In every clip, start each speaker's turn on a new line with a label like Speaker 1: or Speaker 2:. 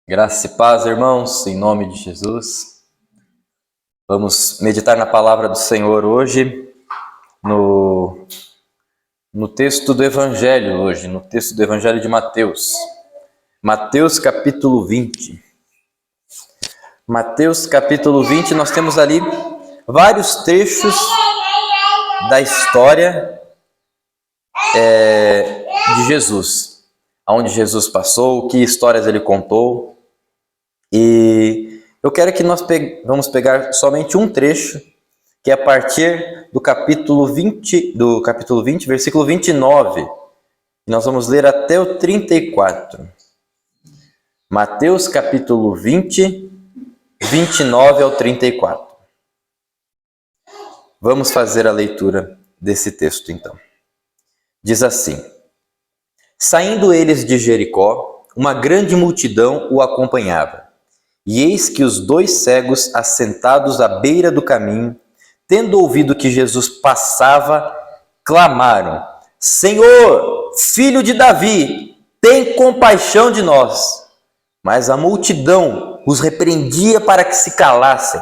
Speaker 1: Graça e paz, irmãos, em nome de Jesus. Vamos meditar na palavra do Senhor hoje, no texto do Evangelho no texto do Evangelho de Mateus. Mateus capítulo 20. Mateus capítulo 20, nós temos ali vários trechos da história de Jesus. Aonde Jesus passou, que histórias ele contou. E eu quero que nós vamos pegar somente um trecho, que é a partir do capítulo 20, versículo 29. E nós vamos ler até o 34. Mateus capítulo 20, 29 ao 34. Vamos fazer a leitura desse texto então. Diz assim: Saindo eles de Jericó, uma grande multidão o acompanhava. E eis que os dois cegos, assentados à beira do caminho, tendo ouvido que Jesus passava, clamaram: Senhor, filho de Davi, tem compaixão de nós. Mas a multidão os repreendia para que se calassem.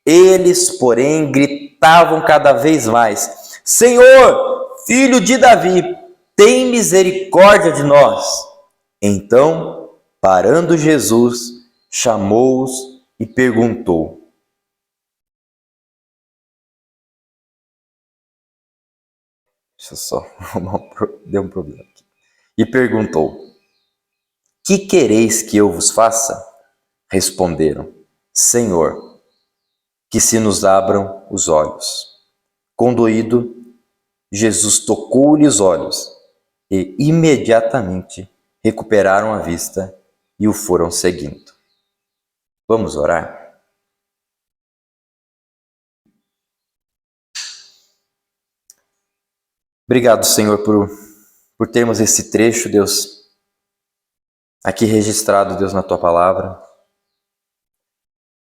Speaker 1: Eles, porém, gritavam cada vez mais: Senhor, filho de Davi, tem misericórdia de nós. Então, parando Jesus, chamou-os e perguntou. Deu um problema aqui. E perguntou: Que quereis que eu vos faça? Responderam: Senhor, que se nos abram os olhos. Condoído, Jesus tocou-lhe os olhos e imediatamente recuperaram a vista e o foram seguindo. Vamos orar? Obrigado, Senhor, por termos esse trecho, Deus, aqui registrado, Deus, na Tua Palavra.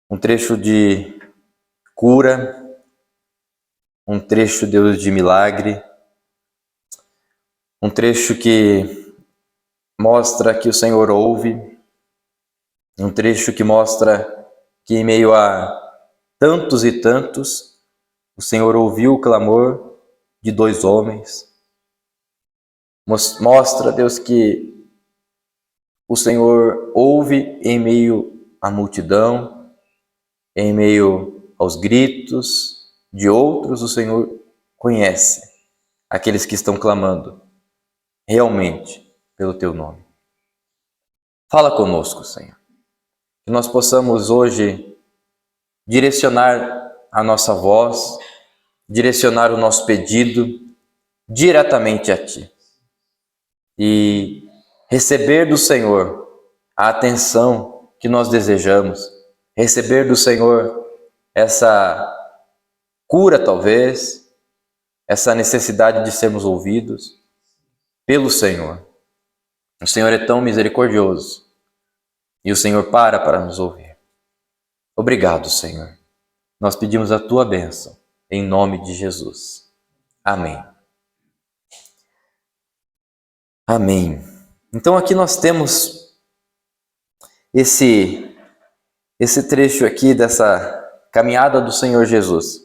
Speaker 1: Um trecho de cura, um trecho, Deus, de milagre, um trecho que mostra que o Senhor ouve, um trecho que mostra que em meio a tantos e tantos, o Senhor ouviu o clamor de dois homens. Mostra, Deus, que o Senhor ouve em meio à multidão, em meio aos gritos de outros, o Senhor conhece aqueles que estão clamando realmente pelo Teu nome. Fala conosco, Senhor. Que nós possamos hoje direcionar a nossa voz, direcionar o nosso pedido diretamente a Ti. E receber do Senhor a atenção que nós desejamos, receber do Senhor essa cura, talvez, essa necessidade de sermos ouvidos pelo Senhor. O Senhor é tão misericordioso e o Senhor para nos ouvir. Obrigado, Senhor. Nós pedimos a Tua bênção, em nome de Jesus. Amém. Amém. Então aqui nós temos esse trecho aqui dessa caminhada do Senhor Jesus.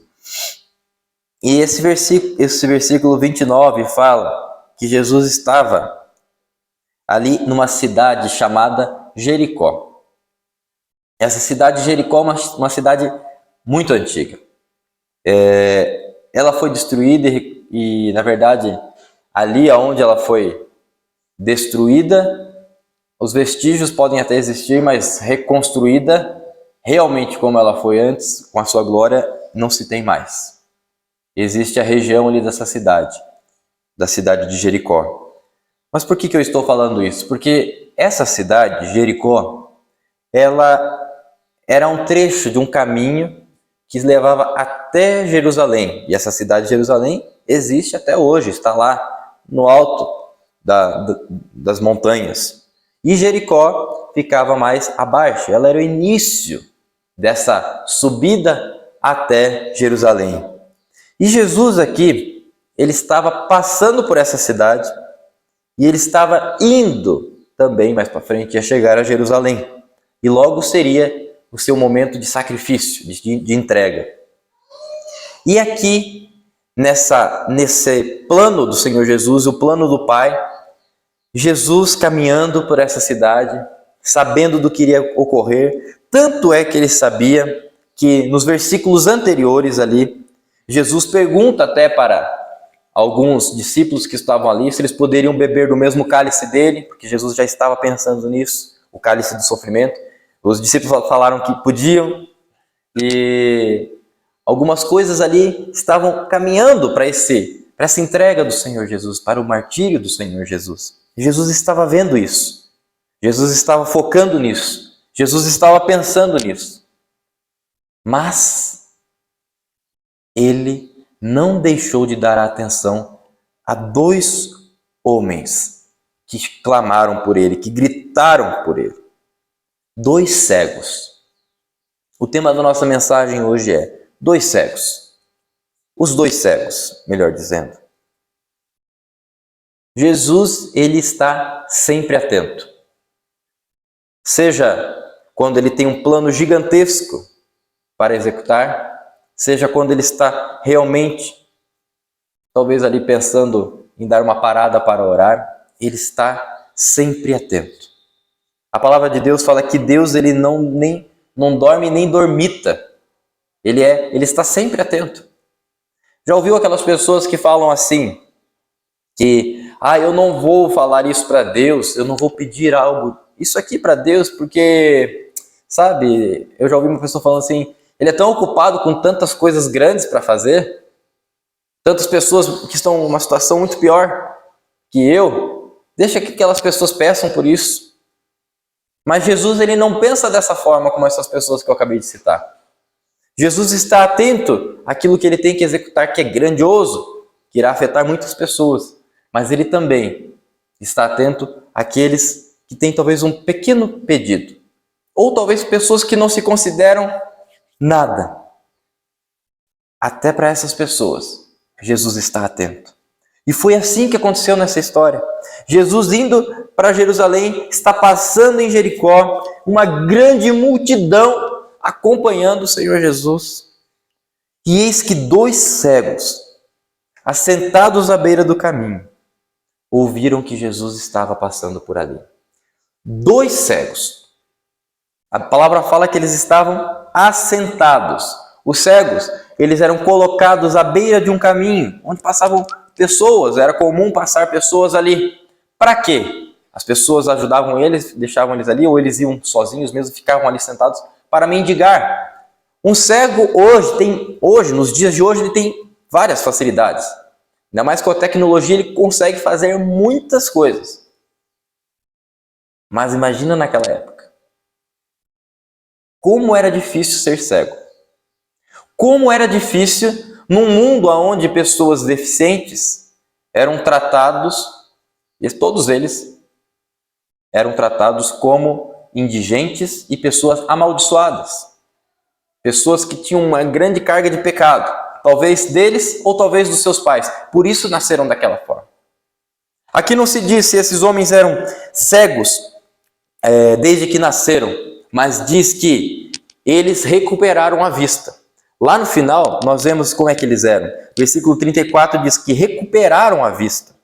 Speaker 1: E esse versículo 29 fala que Jesus estava ali numa cidade chamada Jericó. Essa cidade de Jericó é uma cidade muito antiga. Ela foi destruída e, na verdade, ali onde ela foi destruída, os vestígios podem até existir, mas reconstruída realmente como ela foi antes, com a sua glória, não se tem mais. Existe a região ali dessa cidade, da cidade de Jericó. Mas por que eu estou falando isso? Porque essa cidade, Jericó, ela era um trecho de um caminho que levava até Jerusalém. E essa cidade de Jerusalém existe até hoje, está lá no alto das montanhas. E Jericó ficava mais abaixo, ela era o início dessa subida até Jerusalém. E Jesus aqui, ele estava passando por essa cidade e ele estava indo também mais para frente, ia chegar a Jerusalém. e logo seria o seu momento de sacrifício, de entrega. E aqui, nesse plano do Senhor Jesus, o plano do Pai, Jesus caminhando por essa cidade, sabendo do que iria ocorrer, tanto é que ele sabia que nos versículos anteriores ali, Jesus pergunta até para alguns discípulos que estavam ali se eles poderiam beber do mesmo cálice dele, porque Jesus já estava pensando nisso, o cálice do sofrimento. Os discípulos falaram que podiam, e algumas coisas ali estavam caminhando para essa entrega do Senhor Jesus, para o martírio do Senhor Jesus. E Jesus estava vendo isso. Jesus estava focando nisso. Jesus estava pensando nisso. Mas ele não deixou de dar atenção a dois homens que clamaram por ele, que gritaram por ele. Dois cegos. O tema da nossa mensagem hoje é dois cegos. Os dois cegos, melhor dizendo. Jesus, ele está sempre atento. Seja quando ele tem um plano gigantesco para executar, seja quando ele está realmente, talvez ali pensando em dar uma parada para orar, ele está sempre atento. A palavra de Deus fala que Deus ele não dorme nem dormita. Ele está sempre atento. Já ouviu aquelas pessoas que falam assim, que eu não vou falar isso para Deus, eu não vou pedir algo, isso aqui para Deus, porque, sabe, eu já ouvi uma pessoa falando assim, ele é tão ocupado com tantas coisas grandes para fazer, tantas pessoas que estão numa situação muito pior que eu, deixa que aquelas pessoas peçam por isso. Mas Jesus ele não pensa dessa forma como essas pessoas que eu acabei de citar. Jesus está atento àquilo que ele tem que executar, que é grandioso, que irá afetar muitas pessoas. Mas ele também está atento àqueles que têm talvez um pequeno pedido. Ou talvez pessoas que não se consideram nada. Até para essas pessoas, Jesus está atento. E foi assim que aconteceu nessa história. Jesus indo para Jerusalém, está passando em Jericó, uma grande multidão acompanhando o Senhor Jesus. E eis que dois cegos, assentados à beira do caminho, ouviram que Jesus estava passando por ali. Dois cegos. A palavra fala que eles estavam assentados. Os cegos, eles eram colocados à beira de um caminho, onde passavam pessoas, era comum passar pessoas ali. Para quê? As pessoas ajudavam eles, deixavam eles ali, ou eles iam sozinhos mesmo, ficavam ali sentados para mendigar. Um cego hoje, nos dias de hoje, ele tem várias facilidades. Ainda mais com a tecnologia, ele consegue fazer muitas coisas. Mas imagina naquela época. Como era difícil ser cego. Como era difícil num mundo onde pessoas deficientes eram tratados, e todos eles eram tratados como indigentes e pessoas amaldiçoadas. Pessoas que tinham uma grande carga de pecado, talvez deles ou talvez dos seus pais. Por isso nasceram daquela forma. Aqui não se diz se esses homens eram cegos desde que nasceram, mas diz que eles recuperaram a vista. Lá no final, nós vemos como é que eles eram. Versículo 34 diz que recuperaram a vista.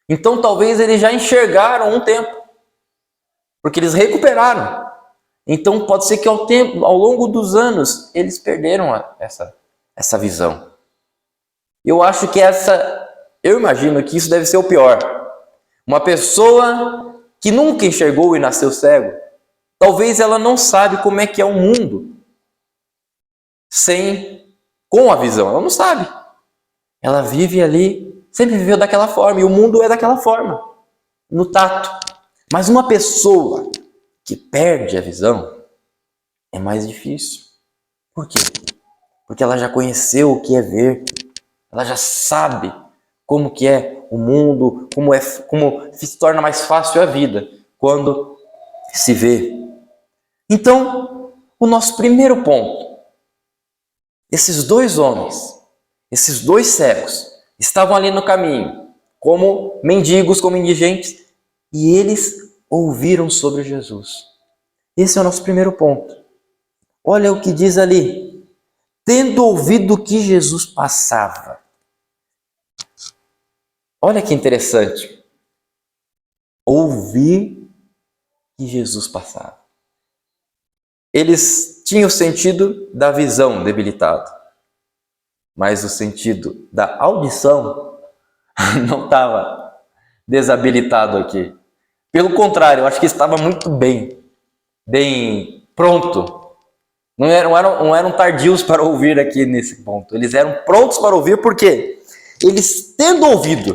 Speaker 1: Então, talvez eles já enxergaram um tempo, porque eles recuperaram. Então, pode ser que ao longo dos anos, eles perderam essa visão. Eu acho que eu imagino que isso deve ser o pior. Uma pessoa que nunca enxergou e nasceu cego, talvez ela não sabe como é que é o mundo com a visão. Ela não sabe. Ela vive ali, sempre viveu daquela forma, e o mundo é daquela forma, no tato. Mas uma pessoa que perde a visão é mais difícil. Por quê? Porque ela já conheceu o que é ver, ela já sabe como que é o mundo, como se torna mais fácil a vida quando se vê. Então, o nosso primeiro ponto, esses dois homens, esses dois cegos, estavam ali no caminho, como mendigos, como indigentes, e eles ouviram sobre Jesus. Esse é o nosso primeiro ponto. Olha o que diz ali. Tendo ouvido o que Jesus passava. Olha que interessante. Ouvir que Jesus passava. Eles tinham o sentido da visão debilitado, mas o sentido da audição não estava desabilitado aqui. Pelo contrário, eu acho que estava muito bem pronto. Não eram tardios para ouvir aqui nesse ponto. Eles eram prontos para ouvir, porque eles tendo ouvido,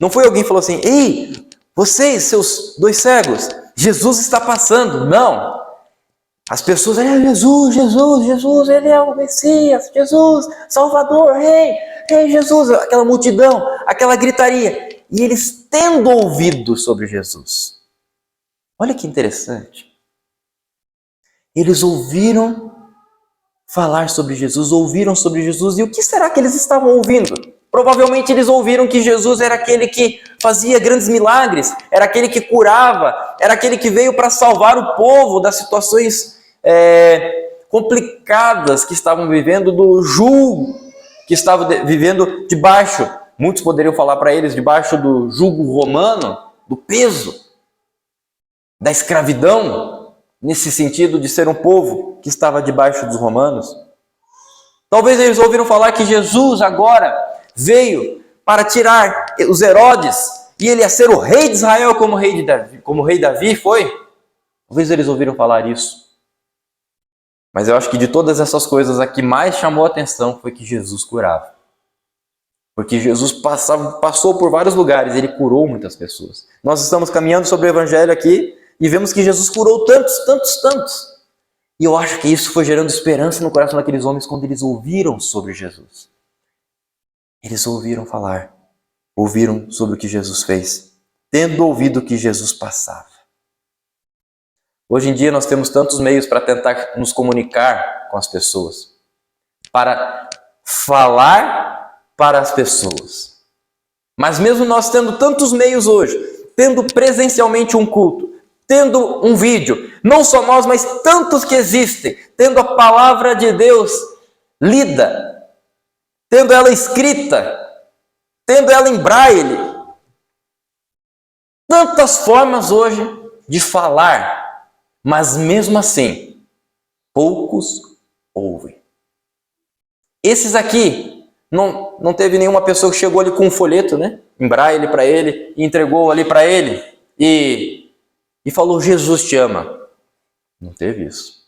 Speaker 1: não foi alguém que falou assim: ei, vocês, seus dois cegos, Jesus está passando. Não. As pessoas, Jesus, ele é o Messias, Jesus, Salvador, rei, Jesus, aquela multidão, aquela gritaria. E eles tendo ouvido sobre Jesus. Olha que interessante. Eles ouviram falar sobre Jesus, ouviram sobre Jesus. E o que será que eles estavam ouvindo? Provavelmente eles ouviram que Jesus era aquele que fazia grandes milagres, era aquele que curava, era aquele que veio para salvar o povo das situações complicadas que estavam vivendo, do jugo que estavam vivendo debaixo. Muitos poderiam falar para eles, debaixo do jugo romano, do peso, da escravidão, nesse sentido de ser um povo que estava debaixo dos romanos. Talvez eles ouviram falar que Jesus agora veio para tirar os Herodes e ele ia ser o rei de Israel como rei Davi foi. Talvez eles ouviram falar isso. Mas eu acho que de todas essas coisas, a que mais chamou a atenção foi que Jesus curava. Porque Jesus passou por vários lugares, ele curou muitas pessoas. Nós estamos caminhando sobre o Evangelho aqui e vemos que Jesus curou tantos. E eu acho que isso foi gerando esperança no coração daqueles homens quando eles ouviram sobre Jesus. Eles ouviram falar, ouviram sobre o que Jesus fez, tendo ouvido o que Jesus passava. Hoje em dia nós temos tantos meios para tentar nos comunicar com as pessoas, para falar para as pessoas. Mas mesmo nós tendo tantos meios hoje, tendo presencialmente um culto, tendo um vídeo, não só nós, mas tantos que existem, tendo a palavra de Deus lida, tendo ela escrita, tendo ela em braille, tantas formas hoje de falar, mas mesmo assim, poucos ouvem. Esses aqui, não teve nenhuma pessoa que chegou ali com um folheto, né, em braille para ele, e entregou ali para ele, e falou: Jesus te ama. Não teve isso.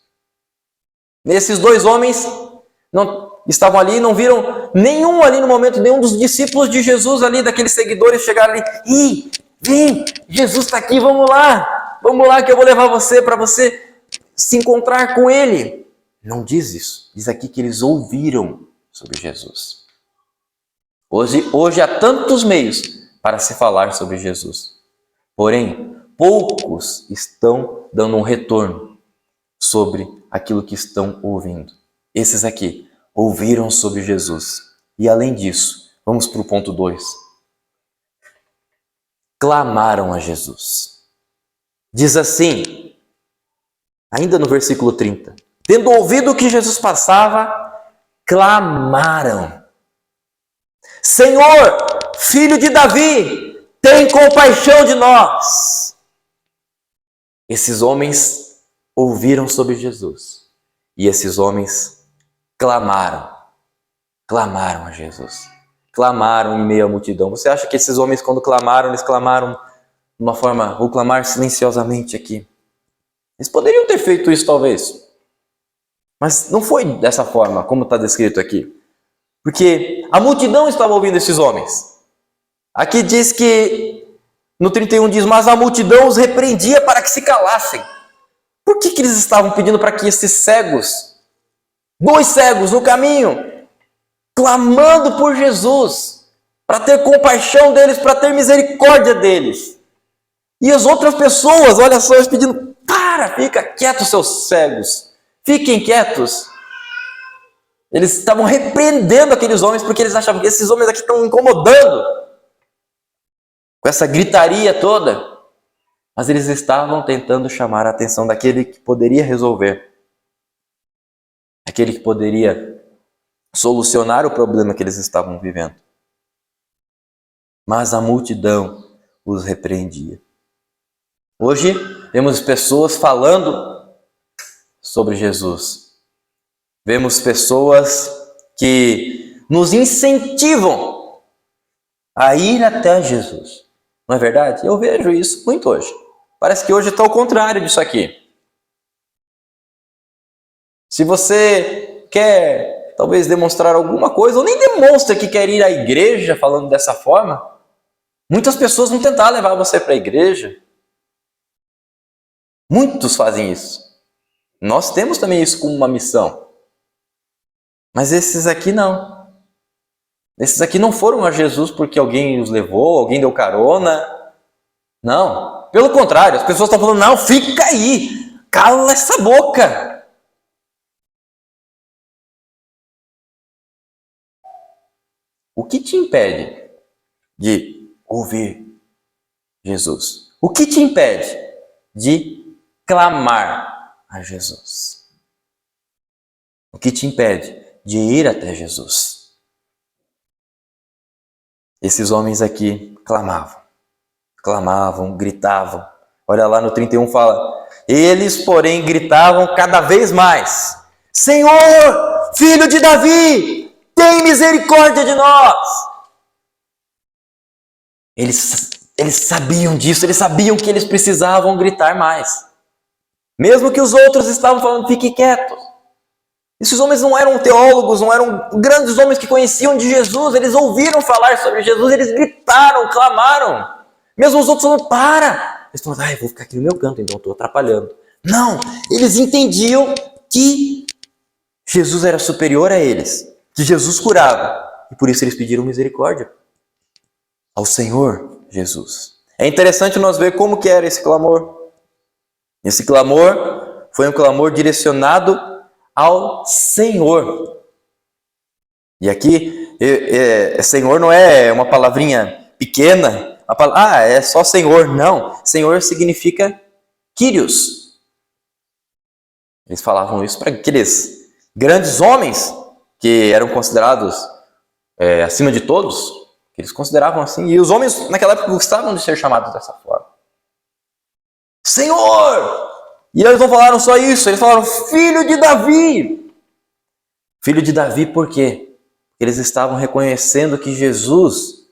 Speaker 1: Esses dois homens não estavam ali, não viram nenhum ali no momento, nenhum dos discípulos de Jesus ali, daqueles seguidores chegaram ali: ih, vem, Jesus está aqui, vamos lá que eu vou levar você para você se encontrar com ele. Não diz isso. Diz aqui que eles ouviram sobre Jesus. Hoje há tantos meios para se falar sobre Jesus. Porém, poucos estão dando um retorno sobre aquilo que estão ouvindo. Esses aqui ouviram sobre Jesus. E além disso, vamos para o ponto 2. Clamaram a Jesus. Diz assim, ainda no versículo 30. Tendo ouvido o que Jesus passava, clamaram: Senhor, filho de Davi, tem compaixão de nós. Esses homens ouviram sobre Jesus. E esses homens clamaram a Jesus. Clamaram em meio à multidão. Você acha que esses homens, quando clamaram, eles clamaram de uma forma, vou clamar silenciosamente aqui? Eles poderiam ter feito isso talvez. Mas não foi dessa forma, como está descrito aqui. Porque a multidão estava ouvindo esses homens. Aqui diz que, no 31 diz, mas a multidão os repreendia para que se calassem. Por que eles estavam pedindo para que esses cegos, dois cegos no caminho, clamando por Jesus, para ter compaixão deles, para ter misericórdia deles? E as outras pessoas, olha só, eles pedindo: fica quietos, seus cegos, fiquem quietos. Eles estavam repreendendo aqueles homens porque eles achavam que esses homens aqui estão incomodando com essa gritaria toda. Mas eles estavam tentando chamar a atenção daquele que poderia resolver, aquele que poderia solucionar o problema que eles estavam vivendo. Mas a multidão os repreendia. Hoje vemos pessoas falando sobre Jesus. Vemos pessoas que nos incentivam a ir até Jesus. Não é verdade? Eu vejo isso muito hoje. Parece que hoje está ao contrário disso aqui. Se você quer talvez demonstrar alguma coisa, ou nem demonstra que quer ir à igreja falando dessa forma, muitas pessoas vão tentar levar você para a igreja. Muitos fazem isso. Nós temos também isso como uma missão. Mas esses aqui não. Esses aqui não foram a Jesus porque alguém os levou, alguém deu carona. Não. Pelo contrário, as pessoas estão falando, não, fica aí. Cala essa boca. O que te impede de ouvir Jesus? O que te impede de clamar a Jesus? O que te impede de ir até Jesus? Esses homens aqui clamavam, gritavam. Olha lá no 31 fala, eles porém gritavam cada vez mais, Senhor, Filho de Davi, tem misericórdia de nós. Eles sabiam disso, eles sabiam que eles precisavam gritar mais. Mesmo que os outros estavam falando, fique quietos. Esses homens não eram teólogos, não eram grandes homens que conheciam de Jesus, eles ouviram falar sobre Jesus, eles gritaram, clamaram. Mesmo os outros falando, para! Eles falaram, eu vou ficar aqui no meu canto, então estou atrapalhando. Não, eles entendiam que Jesus era superior a eles, que Jesus curava, e por isso eles pediram misericórdia ao Senhor Jesus. É interessante nós ver como que era esse clamor. Esse clamor foi um clamor direcionado ao Senhor. E aqui, Senhor não é uma palavrinha pequena, é só Senhor. Não, Senhor significa Kyrios. Eles falavam isso para aqueles grandes homens que eram considerados acima de todos, que eles consideravam assim. E os homens naquela época gostavam de ser chamados dessa forma. Senhor! E eles não falaram só isso, eles falaram Filho de Davi. Filho de Davi por quê? Eles estavam reconhecendo que Jesus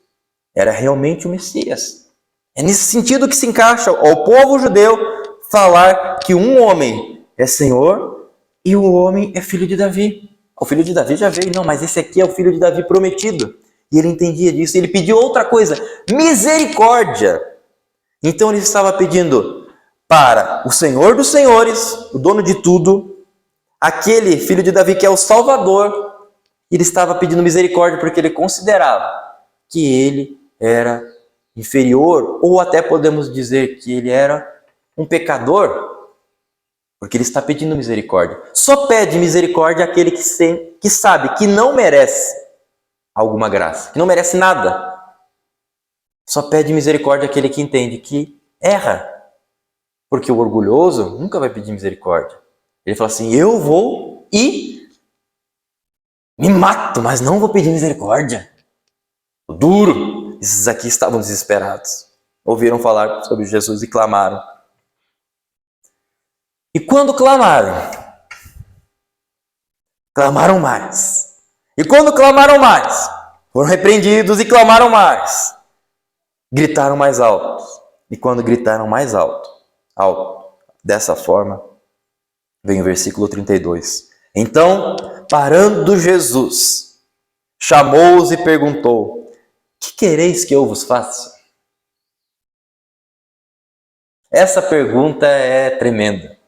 Speaker 1: era realmente o Messias. É nesse sentido que se encaixa ao povo judeu falar que um homem é Senhor e o homem é filho de Davi. O filho de Davi já veio, não, mas esse aqui é o filho de Davi prometido. E ele entendia disso, ele pediu outra coisa, misericórdia. Então ele estava pedindo para o Senhor dos Senhores, o dono de tudo, aquele filho de Davi que é o Salvador, ele estava pedindo misericórdia porque ele considerava que ele era inferior, ou até podemos dizer que ele era um pecador, porque ele está pedindo misericórdia. Só pede misericórdia aquele que sabe que não merece alguma graça, que não merece nada. Só pede misericórdia aquele que entende que erra. Porque o orgulhoso nunca vai pedir misericórdia. Ele fala assim, eu vou e me mato, mas não vou pedir misericórdia. O duro. Esses aqui estavam desesperados. Ouviram falar sobre Jesus e clamaram. E quando clamaram mais. E quando clamaram mais, foram repreendidos e clamaram mais. Gritaram mais alto. E quando gritaram mais alto, dessa forma, vem o versículo 32. Então, parando Jesus, chamou-os e perguntou, que quereis que eu vos faça? Essa pergunta é tremenda.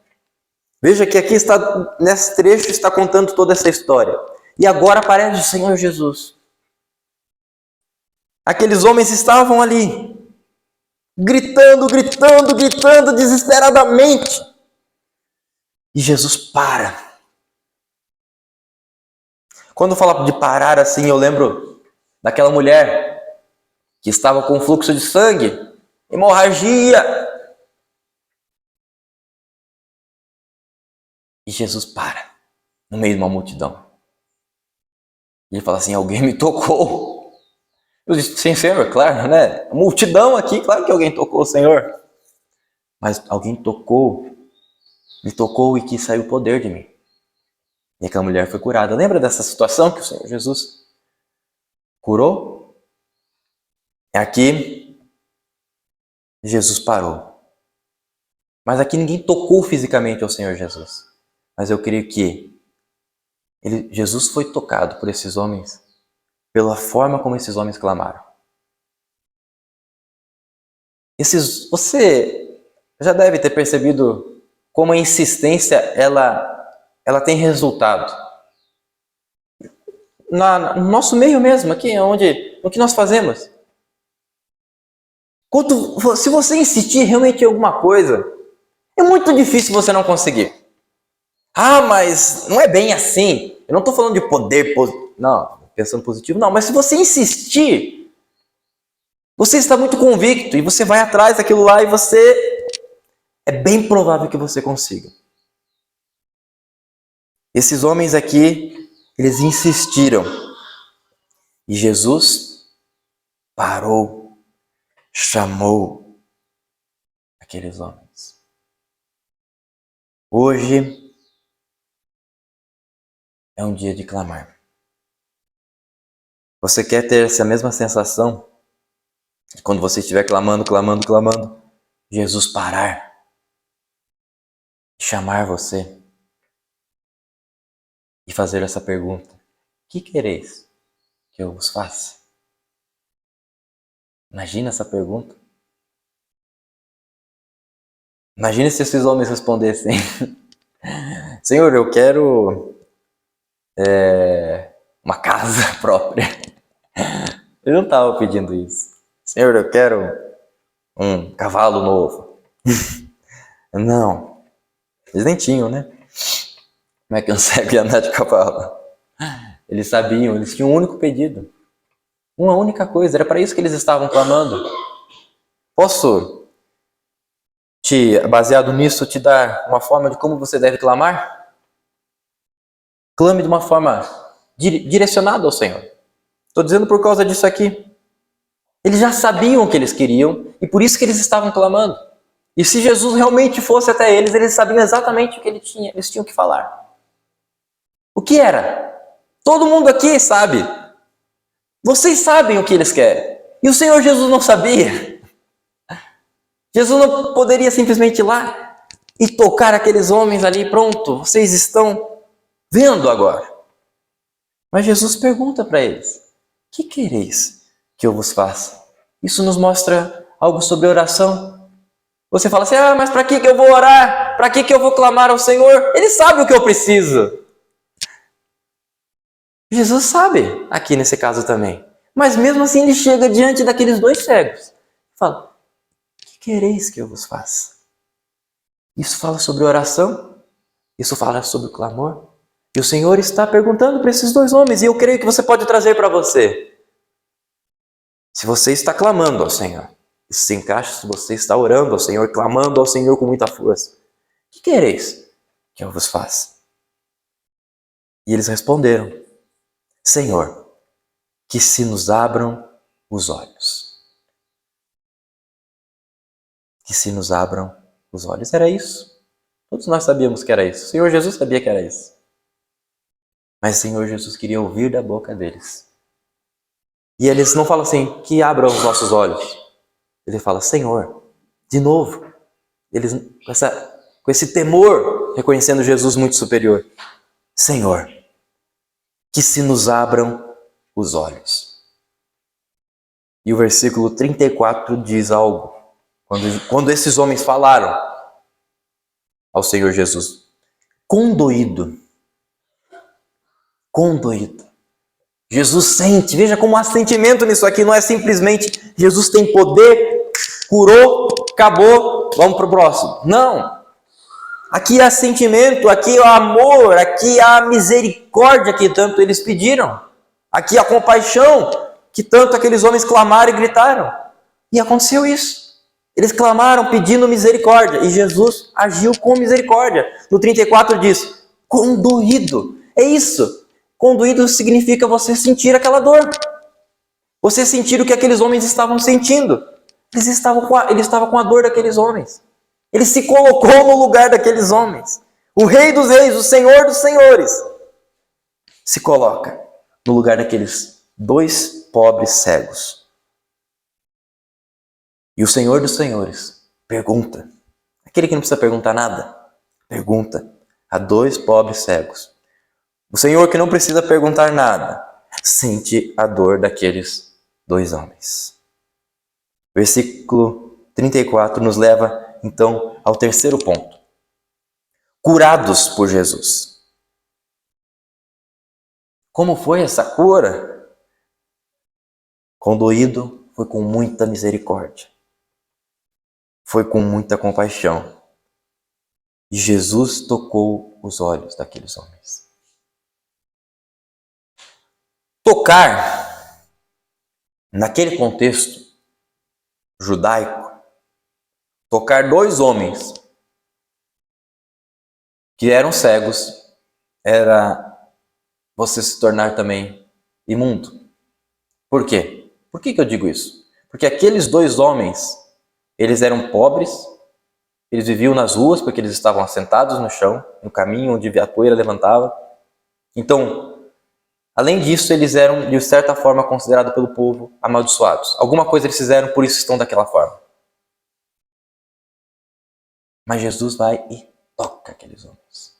Speaker 1: Veja que aqui está, nesse trecho, está contando toda essa história. E agora aparece o Senhor Jesus. Aqueles homens estavam ali, gritando desesperadamente. E Jesus para. Quando eu falo de parar assim, eu lembro daquela mulher que estava com fluxo de sangue, hemorragia. E Jesus para no meio de uma multidão. E ele fala assim, alguém me tocou. Eu disse, sim, Senhor, claro, né? Multidão aqui, claro que alguém tocou o Senhor. Mas alguém me tocou e que saiu o poder de mim. E aquela mulher foi curada. Lembra dessa situação que o Senhor Jesus curou? Aqui, Jesus parou. Mas aqui ninguém tocou fisicamente ao Senhor Jesus. Mas eu creio que Jesus foi tocado por esses homens, pela forma como esses homens clamaram. Você já deve ter percebido como a insistência ela tem resultado. No nosso meio mesmo, aqui, no que nós fazemos. Se você insistir realmente em alguma coisa, é muito difícil você não conseguir. Ah, mas não é bem assim. Eu não estou falando de poder, não, pensando positivo, não. Mas se você insistir, você está muito convicto e você vai atrás daquilo lá e é bem provável que você consiga. Esses homens aqui, eles insistiram. E Jesus parou, chamou aqueles homens. Hoje é um dia de clamar. Você quer ter essa mesma sensação? Quando você estiver clamando, Jesus parar, chamar você e fazer essa pergunta: que quereis que eu vos faça? Imagina essa pergunta. Imagina se esses homens respondessem: Senhor, eu quero uma casa própria. Eu não estava pedindo isso. Senhor, eu quero um cavalo novo. Não. Eles nem tinham, né? Como é que consegue andar de cavalo? Eles sabiam, eles tinham um único pedido. Uma única coisa, era para isso que eles estavam clamando. Posso, baseado nisso, te dar uma forma de como você deve clamar? Clame de uma forma direcionada ao Senhor. Estou dizendo por causa disso aqui. Eles já sabiam o que eles queriam e por isso que eles estavam clamando. E se Jesus realmente fosse até eles sabiam exatamente o que eles tinham que falar. O que era? Todo mundo aqui sabe. Vocês sabem o que eles querem. E o Senhor Jesus não sabia. Jesus não poderia simplesmente ir lá e tocar aqueles homens ali, pronto, vocês estão vendo agora. Mas Jesus pergunta para eles: que quereis que eu vos faça? Isso nos mostra algo sobre oração. Você fala assim: mas para que eu vou orar? Para que eu vou clamar ao Senhor? Ele sabe o que eu preciso. Jesus sabe, aqui nesse caso também. Mas mesmo assim ele chega diante daqueles dois cegos e fala: que quereis que eu vos faça? Isso fala sobre oração, isso fala sobre o clamor. E o Senhor está perguntando para esses dois homens, e eu creio que você pode trazer para você. Se você está clamando ao Senhor, isso se encaixa se você está orando ao Senhor, clamando ao Senhor com muita força. Que quereis que eu vos faça? E eles responderam: Senhor, que se nos abram os olhos. Que se nos abram os olhos. Era isso. Todos nós sabíamos que era isso. O Senhor Jesus sabia que era isso. Mas o Senhor Jesus queria ouvir da boca deles. E eles não falam assim: que abram os nossos olhos. Ele fala: Senhor, de novo. Eles com esse temor, reconhecendo Jesus muito superior. Senhor, que se nos abram os olhos. E o versículo 34 diz algo. Quando esses homens falaram ao Senhor Jesus, condoído. Jesus sente, veja como há sentimento nisso aqui, não é simplesmente Jesus tem poder, curou, acabou, vamos para o próximo. Não. Aqui há sentimento, aqui há amor, aqui há misericórdia que tanto eles pediram. Aqui há compaixão que tanto aqueles homens clamaram e gritaram. E aconteceu isso. Eles clamaram pedindo misericórdia e Jesus agiu com misericórdia. No 34 diz: Condoído. É isso. Condoído significa você sentir aquela dor. Você sentir o que aqueles homens estavam sentindo. Ele estava com a dor daqueles homens. Ele se colocou no lugar daqueles homens. O Rei dos Reis, o Senhor dos Senhores, se coloca no lugar daqueles dois pobres cegos. E o Senhor dos Senhores pergunta, aquele que não precisa perguntar nada, pergunta a dois pobres cegos. O Senhor que não precisa perguntar nada, sente a dor daqueles dois homens. Versículo 34 nos leva, então, ao terceiro ponto. Curados por Jesus. Como foi essa cura? Condoído, foi com muita misericórdia. Foi com muita compaixão. E Jesus tocou os olhos daqueles homens. Tocar, naquele contexto judaico, tocar dois homens que eram cegos, era você se tornar também imundo. Por quê? Por que eu digo isso? Porque aqueles dois homens, eles eram pobres, eles viviam nas ruas porque eles estavam assentados no chão, no caminho onde a poeira levantava. Então, além disso, eles eram, de certa forma, considerados pelo povo amaldiçoados. Alguma coisa eles fizeram, por isso estão daquela forma. Mas Jesus vai e toca aqueles homens.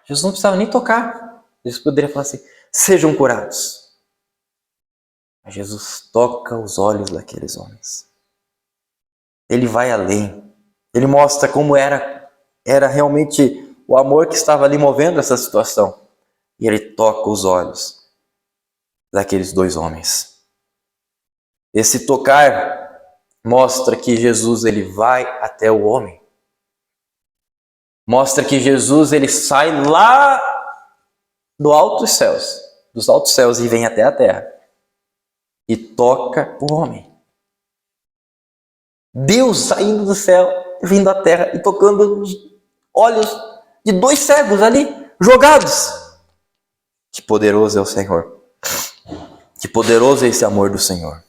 Speaker 1: Jesus não precisava nem tocar. Jesus poderia falar assim, sejam curados. Mas Jesus toca os olhos daqueles homens. Ele vai além. Ele mostra como era realmente o amor que estava ali movendo essa situação. E ele toca os olhos daqueles dois homens. Esse tocar mostra que Jesus ele vai até o homem. Mostra que Jesus ele sai lá dos altos céus e vem até a terra. E toca o homem. Deus saindo do céu, vindo à terra e tocando os olhos de dois cegos ali, jogados. Que poderoso é o Senhor. Que poderoso é esse amor do Senhor.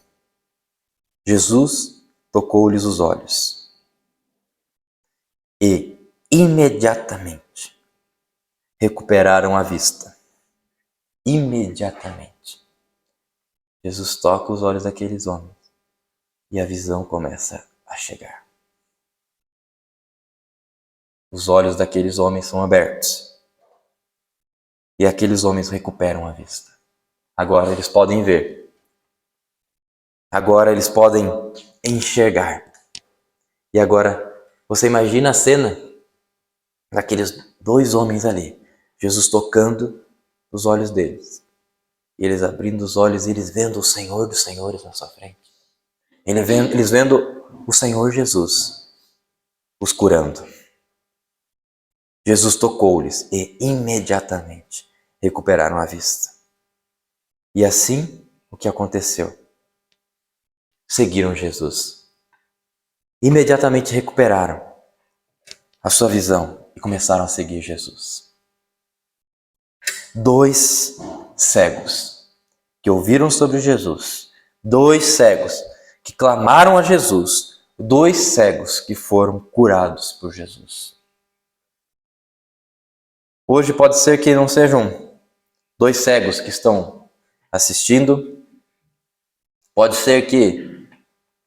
Speaker 1: Jesus tocou-lhes os olhos. E imediatamente recuperaram a vista. Imediatamente. Jesus toca os olhos daqueles homens. E a visão começa a chegar. Os olhos daqueles homens são abertos. E aqueles homens recuperam a vista. Agora eles podem ver. Agora eles podem enxergar. E agora, você imagina a cena daqueles dois homens ali. Jesus tocando os olhos deles. E eles abrindo os olhos e eles vendo o Senhor dos Senhores na sua frente. Eles vendo o Senhor Jesus os curando. Jesus tocou-lhes e imediatamente recuperaram a vista. E assim, o que aconteceu? Seguiram Jesus. Imediatamente recuperaram a sua visão e começaram a seguir Jesus. Dois cegos que ouviram sobre Jesus. Dois cegos que clamaram a Jesus. Dois cegos que foram curados por Jesus. Hoje pode ser que não sejam dois cegos que estão assistindo. Pode ser que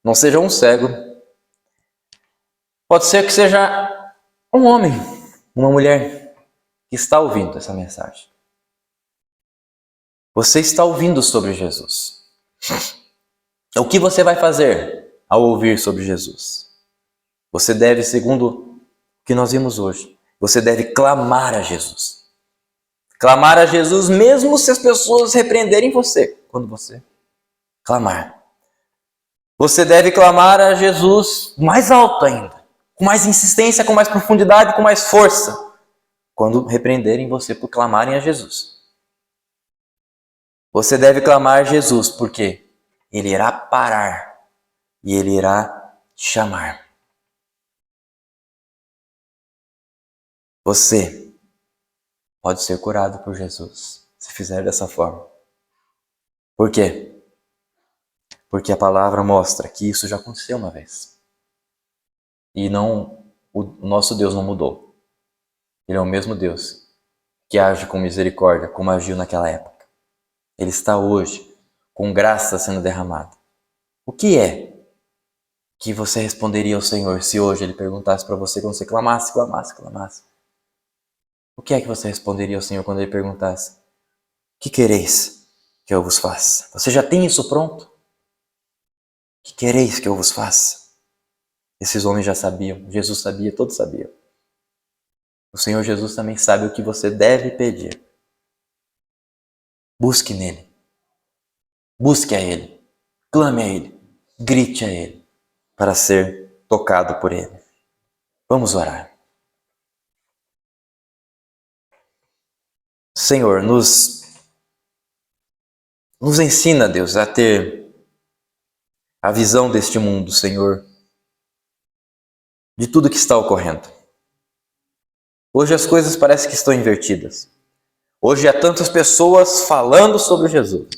Speaker 1: não seja um cego. Pode ser que seja um homem, uma mulher que está ouvindo essa mensagem. Você está ouvindo sobre Jesus. O que você vai fazer ao ouvir sobre Jesus? Você deve, segundo o que nós vimos hoje, você deve clamar a Jesus. Clamar a Jesus mesmo se as pessoas repreenderem você, quando você clamar. Você deve clamar a Jesus mais alto ainda, com mais insistência, com mais profundidade, com mais força, quando repreenderem você por clamarem a Jesus. Você deve clamar a Jesus, porque Ele irá parar e Ele irá te chamar. Você pode ser curado por Jesus, se fizer dessa forma. Por quê? Porque a palavra mostra que isso já aconteceu uma vez. E o nosso Deus não mudou. Ele é o mesmo Deus que age com misericórdia, como agiu naquela época. Ele está hoje com graça sendo derramada. O que é que você responderia ao Senhor se hoje Ele perguntasse para você quando você clamasse? O que é que você responderia ao Senhor quando Ele perguntasse: que quereis que eu vos faça? Você já tem isso pronto? Que quereis que eu vos faça? Esses homens já sabiam, Jesus sabia, todos sabiam. O Senhor Jesus também sabe o que você deve pedir. Busque nele. Busque a Ele. Clame a Ele. Grite a Ele para ser tocado por Ele. Vamos orar. Senhor, nos ensina, Deus, a ter a visão deste mundo, Senhor, de tudo que está ocorrendo. Hoje as coisas parecem que estão invertidas. Hoje há tantas pessoas falando sobre Jesus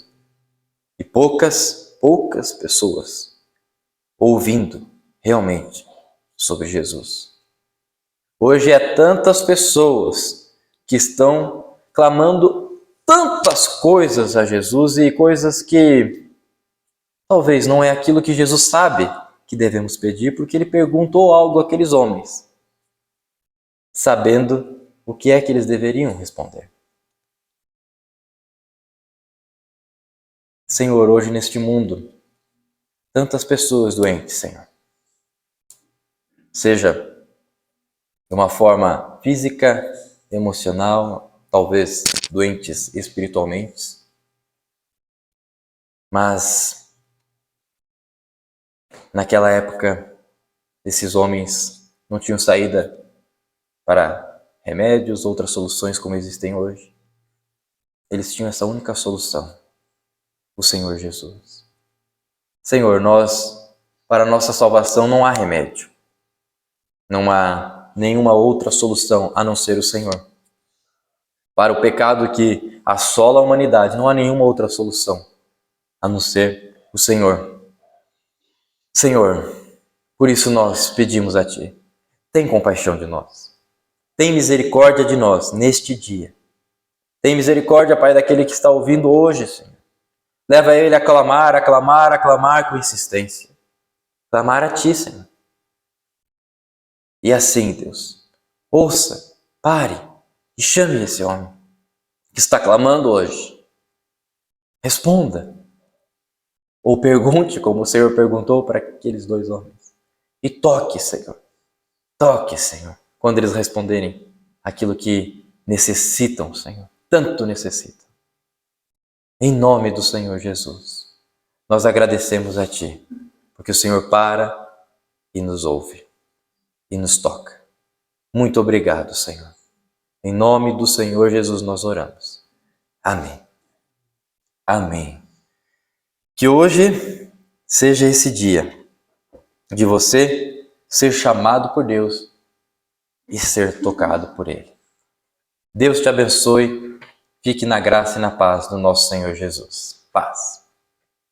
Speaker 1: e poucas pessoas ouvindo realmente sobre Jesus. Hoje há tantas pessoas que estão clamando tantas coisas a Jesus e coisas que talvez não é aquilo que Jesus sabe que devemos pedir, porque ele perguntou algo àqueles homens, sabendo o que é que eles deveriam responder. Senhor, hoje neste mundo, tantas pessoas doentes, Senhor. Seja de uma forma física, emocional, talvez doentes espiritualmente, mas naquela época esses homens não tinham saída para remédios, outras soluções como existem hoje. Eles tinham essa única solução, o Senhor Jesus. Senhor, para nossa salvação não há remédio. Não há nenhuma outra solução a não ser o Senhor. Para o pecado que assola a humanidade, não há nenhuma outra solução a não ser o Senhor. Senhor, por isso nós pedimos a Ti, tem compaixão de nós. Tem misericórdia de nós neste dia. Tem misericórdia, Pai, daquele que está ouvindo hoje, Senhor. Leva ele a clamar com insistência. Clamar a Ti, Senhor. E assim, Deus, ouça, pare e chame esse homem que está clamando hoje. Responda. Ou pergunte, como o Senhor perguntou para aqueles dois homens. E toque, Senhor. Toque, Senhor, quando eles responderem aquilo que necessitam, Senhor. Tanto necessitam. Em nome do Senhor Jesus, nós agradecemos a Ti, porque o Senhor para e nos ouve e nos toca. Muito obrigado, Senhor. Em nome do Senhor Jesus nós oramos. Amém. Amém. Que hoje seja esse dia de você ser chamado por Deus e ser tocado por Ele. Deus te abençoe. Fique na graça e na paz do nosso Senhor Jesus. Paz.